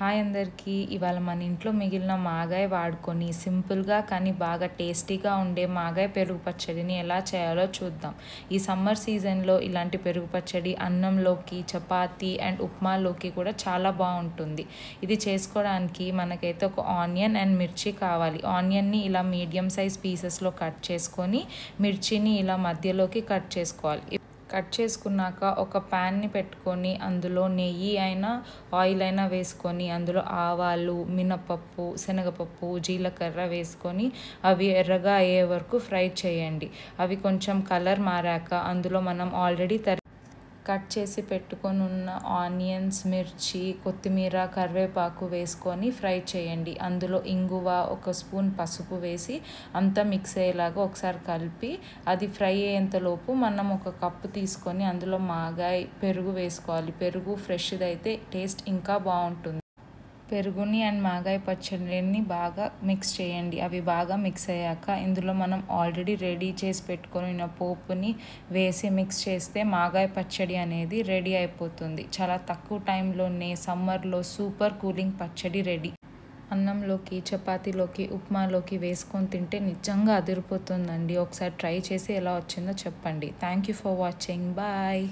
Hi అందరికీ. ఇవాళ మన ఇంట్లో మిగిలిన మాగాయ వాడుకొని సింపుల్గా కానీ బాగా టేస్టీగా ఉండే మాగాయ పెరుగు పచ్చడిని ఎలా చేయాలో చూద్దాం. ఈ సమ్మర్ సీజన్లో ఇలాంటి పెరుగు పచ్చడి అన్నంలోకి, చపాతీ అండ్ ఉప్మాలోకి కూడా చాలా బాగుంటుంది. ఇది చేసుకోవడానికి మనకైతే ఒక ఆనియన్ అండ్ మిర్చి కావాలి. ఆనియన్ని ఇలా మీడియం సైజ్ పీసెస్లో కట్ చేసుకొని మిర్చిని ఇలా మధ్యలోకి కట్ చేసుకోవాలి. కట్ చేసుకున్నాక ఒక ప్యాన్ని పెట్టుకొని అందులో నెయ్యి అయినా ఆయిల్ అయినా వేసుకొని అందులో ఆవాలు, మినపప్పు, శనగపప్పు, జీలకర్ర వేసుకొని అవి ఎర్రగా అయ్యే వరకు ఫ్రై చేయండి. అవి కొంచెం కలర్ మారాక అందులో మనం ఆల్రెడీ కట్ చేసి పెట్టుకొని ఉన్న ఆనియన్స్, మిర్చి, కొత్తిమీర, కరివేపాకు వేసుకొని ఫ్రై చేయండి. అందులో ఇంగువ, ఒక స్పూన్ పసుపు వేసి అంతా మిక్స్ అయ్యేలాగా ఒకసారి కలిపి అది ఫ్రై అయ్యేంతలోపు మనం ఒక కప్పు తీసుకొని అందులో మాగాయ పెరుగు వేసుకోవాలి. పెరుగు ఫ్రెష్ది అయితే టేస్ట్ ఇంకా బాగుంటుంది. పెరుగుని అండ్ మాగాయ పచ్చడిని బాగా మిక్స్ చేయండి. అవి బాగా మిక్స్ అయ్యాక ఇందులో మనం ఆల్రెడీ రెడీ చేసి పెట్టుకున్న పోపుని వేసి మిక్స్ చేస్తే మాగాయ పచ్చడి అనేది రెడీ అయిపోతుంది. చాలా తక్కువ టైంలోనే సమ్మర్లో సూపర్ కూలింగ్ పచ్చడి రెడీ. అన్నంలోకి, చపాతీలోకి, ఉప్మాలోకి వేసుకొని తింటే నిజంగా అదిరిపోతుందండి. ఒకసారి ట్రై చేసి ఎలా వచ్చిందో చెప్పండి. Thank you for watching. Bye.